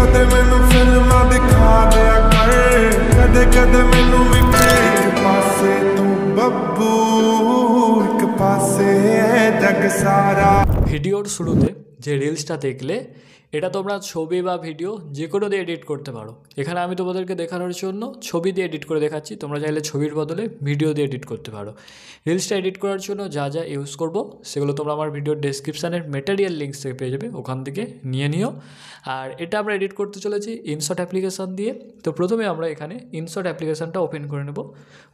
कदे मैनू फिल्मां दिखा दिया कर, कदे कदे मैनू भी एक पासे तू बब्बू एक पासे है जग सारा। ভিডিওর শুরুতে যে রিলসটা দেখলে এটা তোমরা ছবি বা ভিডিও যে কোনো দিয়ে এডিট করতে পারো। এখানে আমি তোমাদেরকে দেখানোর জন্য ছবি দিয়ে এডিট করে দেখাচ্ছি, তোমরা চাইলে ছবির বদলে ভিডিও দিয়ে এডিট করতে পারো। রিলসটা এডিট করার জন্য যা যা ইউজ করব সেগুলো তোমরা আমার ভিডিওর ডেসক্রিপশানের ম্যাটেরিয়াল লিঙ্কস থেকে পেয়ে যাবে, ওখান থেকে নিয়ে নিও। আর এটা আমরা এডিট করতে চলেছি ইনশট অ্যাপ্লিকেশান দিয়ে। তো প্রথমে আমরা এখানে ইনশট অ্যাপ্লিকেশানটা ওপেন করে নেব।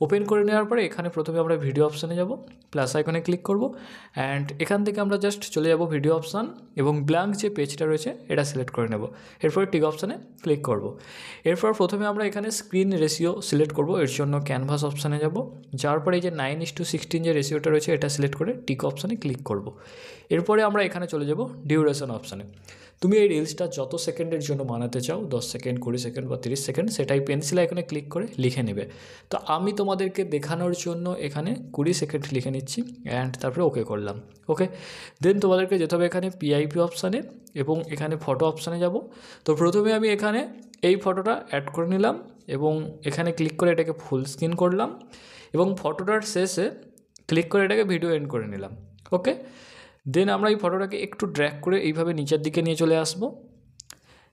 ওপেন করে নেওয়ার পরে এখানে প্রথমে আমরা ভিডিও অপশানে যাব, প্লাস আইকনে ক্লিক করব অ্যান্ড এখান থেকে আমরা জাস্ট চলে যাব ভিডিও অপশান এবং ব্ল্যাঙ্ক যে পেজটা রয়েছে এটা সিলেক্ট করে নেব। এরপর টিক অপশানে ক্লিক করব। এরপর প্রথমে আমরা এখানে স্ক্রিন রেশিও সিলেক্ট করব, এর জন্য ক্যানভাস অপশানে যাব। যাওয়ার পরে এই যে 9:16 যে রেশিওটা রয়েছে এটা সিলেক্ট করে টিক অপশানে ক্লিক করব। এরপরে আমরা এখানে চলে যাব ডিউরেশন অপশানে। তুমি এই রিলসটা যত সেকেন্ডের জন্য বানাতে চাও, 10 সেকেন্ড, 20 সেকেন্ড বা 30 সেকেন্ড, সেটাই পেন্সিল আইকনে ক্লিক করে লিখে নেবে। তো আমি তোমাদেরকে দেখানোর জন্য এখানে 20 সেকেন্ড লিখে নিচ্ছি অ্যান্ড তারপরে ওকে করলাম। ওকে, দেন তোমাদেরকে যেতে হবে এখানে পিআইপি অপশানে এবং এখানে ফটো অপশানে যাব। তো প্রথমে আমি এখানে এই ফটোটা অ্যাড করে নিলাম এবং এখানে ক্লিক করে এটাকে ফুল স্ক্রিন করলাম এবং ফটোটার শেষে ক্লিক করে এটাকে ভিডিও এন্ড করে নিলাম। ওকে, দেন আমরা এই ফটোটাকে একটু ড্র্যাগ করে এইভাবে নিচের দিকে নিয়ে চলে আসব।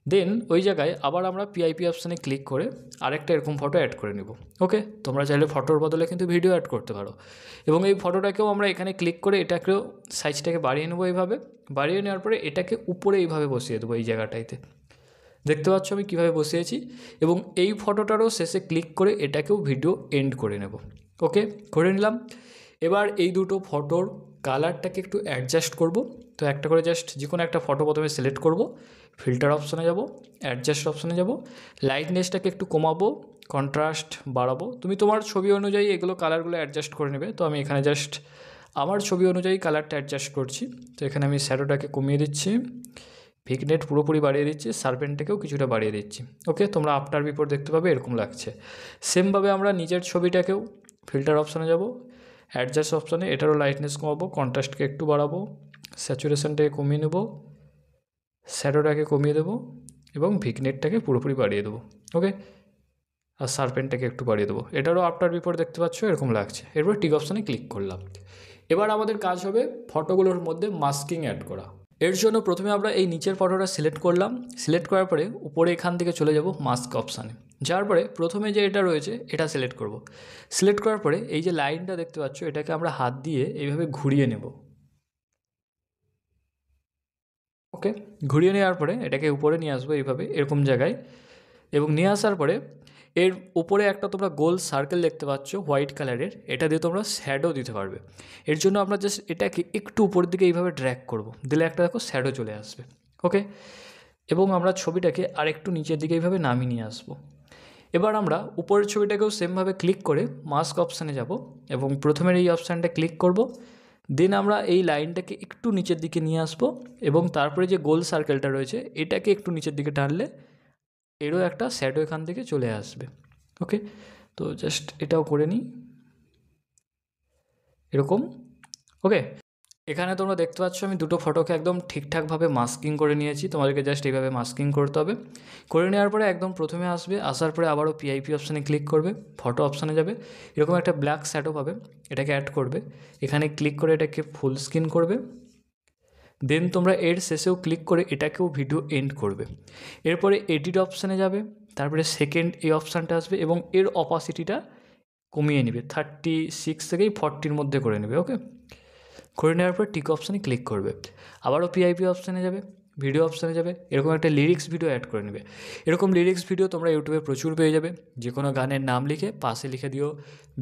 দেন ওই জায়গায় আবার আমরা পিআইপি অপশানে ক্লিক করে আরেকটা এরকম ফটো অ্যাড করে নেব। ওকে, তোমরা চাইলে ফটোর বদলে কিন্তু ভিডিও অ্যাড করতে পারো। এবং এই ফটোটাকেও আমরা এখানে ক্লিক করে এটাকেও সাইজটাকে বাড়িয়ে নেবো। এইভাবে বাড়িয়ে নেওয়ার পরে এটাকে উপরে এইভাবে বসিয়ে দেবো, এই জায়গাটাইতে দেখতে পাচ্ছ আমি কীভাবে বসিয়েছি। এবং এই ফটোটারও শেষে ক্লিক করে এটাকেও ভিডিও এন্ড করে নেব। ওকে, করে নিলাম। এবার এই দুটো ফটোর কালারটাকে একটু অ্যাডজাস্ট করব। তো একটা করে জাস্ট যে কোনো একটা ফটো প্রথমে সিলেক্ট করব, ফিল্টার অপশানে যাব, অ্যাডজাস্ট অপশানে যাব, লাইটনেসটাকে একটু কমাবো, কন্ট্রাস্ট বাড়াবো। তুমি তোমার ছবি অনুযায়ী এগুলো কালারগুলো অ্যাডজাস্ট করে নেবে। তো আমি এখানে জাস্ট আমার ছবি অনুযায়ী কালারটা অ্যাডজাস্ট করছি। তো এখানে আমি শ্যাডোটাকে কমিয়ে দিচ্ছি, ভিগনেট পুরোপুরি বাড়িয়ে দিচ্ছি, শার্পেনটাকেও কিছুটা বাড়িয়ে দিচ্ছি। ওকে, তোমরা আফটার বিফোর দেখতে পাবে এরকম লাগছে। সেমভাবে আমরা নিজের ছবিটাকেও ফিল্টার অপশানে যাব, অ্যাডজাস্ট অপশানে এটারও লাইটনেস কমাবো, কন্ট্রাস্টকে একটু বাড়াবো, স্যাচুরেশনটাকে কমিয়ে নেব, শ্যাডোটাকে কমিয়ে দেবো এবং ভিগনেটটাকে পুরোপুরি বাড়িয়ে দেবো। ওকে, আর শার্পেনটাকে একটু বাড়িয়ে দেবো। এটারও আফটার বিফোর দেখতে পাচ্ছ এরকম লাগছে। এরপর টিক অপশানে ক্লিক করলাম। এবার আমাদের কাজ হবে ফটোগুলোর মধ্যে মাস্কিং অ্যাড করা। এর জন্য প্রথমে আমরা এই নিচের ফটোটা সিলেক্ট করলাম। সিলেক্ট করার পরে উপরে এখান থেকে চলে যাব মাস্ক অপশানে। যাওয়ার পরে প্রথমে যে এটা রয়েছে এটা সিলেক্ট করব। সিলেক্ট করার পরে এই যে লাইনটা দেখতে পাচ্ছ এটাকে আমরা হাত দিয়ে এইভাবে ঘুরিয়ে নেব। ওকে, ঘুরিয়ে নেওয়ার পরে এটাকে উপরে নিয়ে আসবো এইভাবে এরকম জায়গায়। এবং নিয়ে আসার পরে এর উপরে একটা তোমরা গোল সার্কেল দেখতে পাচ্ছ হোয়াইট কালারের, এটা দিয়ে তোমরা শ্যাডো দিতে পারবে। এর জন্য আমরা জাস্ট এটাকে একটু উপরের দিকে এইভাবে ড্র্যাগ করব, দিলে একটা দেখো শ্যাডো চলে আসবে। ওকে, এবং আমরা ছবিটাকে আরেকটু নিচের দিকে এইভাবে নামিয়ে নিয়ে আসবো। এবার আমরা উপরের ছবিটাকেও সেমভাবে ক্লিক করে মাস্ক অপশানে যাব এবং প্রথমের এই অপশানটা ক্লিক করব। দেন আমরা এই লাইনটাকে একটু নিচের দিকে নিয়ে আসবো এবং তারপরে যে গোল সার্কেলটা রয়েছে এটাকে একটু নিচের দিকে টানলে এরও একটা শ্যাডো এখান থেকে চলে আসবে। ওকে, তো জাস্ট এটাও করে নিই এরকম। ওকে, এখানে তোমরা দেখতে পাচ্ছ আমি দুটো ফটোকে একদম ঠিকঠাকভাবে মাস্কিং করে নিয়েছি। তোমাদেরকে জাস্ট এইভাবে মাস্কিং করতে হবে। করে নেওয়ার পরে একদম প্রথমে আসবে, আসার পরে আবারও পিআইপি অপশানে ক্লিক করবে, ফটো অপশানে যাবে, এরকম একটা ব্ল্যাক শ্যাডো পাবে, এটাকে অ্যাড করবে। এখানে ক্লিক করে এটাকে ফুল স্ক্রিন করবে। দেন তোমরা এর শেষেও ক্লিক করে এটাকেও ভিডিও এন্ড করবে। এরপরে এডিট অপশানে যাবে, তারপরে সেকেন্ড এই অপশানটা আসবে এবং এর অপাসিটিটা কমিয়ে নেবে, 36 থেকেই 40-র মধ্যে করে নেবে। ওকে, করে নেওয়ার পর টিক অপশানে ক্লিক করবে, আবারও পিআইপি অপশানে যাবে, ভিডিও অপশানে যাবে, এরকম একটা লিরিক্স ভিডিও অ্যাড করে নেবে। এরকম লিরিক্স ভিডিও তোমরা ইউটিউবে প্রচুর পেয়ে যাবে। যে কোনো গানের নাম লিখে পাশে লিখে দিও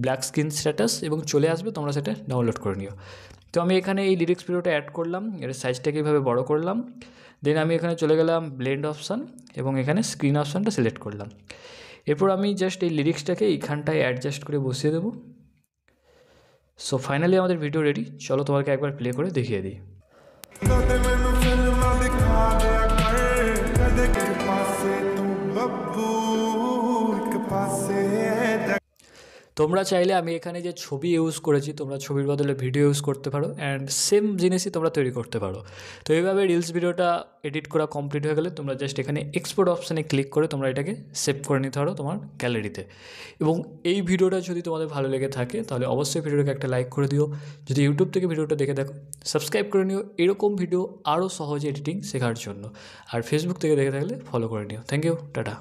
ব্ল্যাক স্ক্রিন স্ট্যাটাস এবং চলে আসবে, তোমরা সেটা ডাউনলোড করে নিও। তো আমি এখানে এই লিরিক্স ভিডিওটা অ্যাড করলাম, এর সাইজটাকে এইভাবে বড় করলাম। দেন আমি এখানে চলে গেলাম ব্লেন্ড অপশান এবং এখানে স্ক্রিন অপশানটা সিলেক্ট করলাম। এরপর আমি জাস্ট এই লিরিক্সটাকে এইখানটায় অ্যাডজাস্ট করে বসিয়ে দেবো। সো ফাইনালি আমাদের ভিডিও রেডি। চলো তোমাকে একবার প্লে করে দেখিয়ে দিই। তোমরা চাইলে আমি এখানে যে ছবি ইউজ করেছি তোমরা ছবির বদলে ভিডিও ইউজ করতে পারো অ্যান্ড সেম জিনিসই তোমরা তৈরি করতে পারো। তো এইভাবে রিলস ভিডিওটা এডিট করা কমপ্লিট হয়ে গেলে তোমরা জাস্ট এখানে এক্সপোর্ট অপশানে ক্লিক করে তোমরা এটাকে সেভ করে নিতে পারো তোমার গ্যালারিতে। এবং এই ভিডিওটা যদি তোমাদের ভালো লেগে থাকে তাহলে অবশ্যই ভিডিওটাকে একটা লাইক করে দিও। যদি ইউটিউব থেকে ভিডিওটা দেখে দেখো সাবস্ক্রাইব করে নিও এরকম ভিডিও আরও সহজে এডিটিং শেখার জন্য। আর ফেসবুক থেকে দেখে থাকলে ফলো করে নিও। Thank you, tata.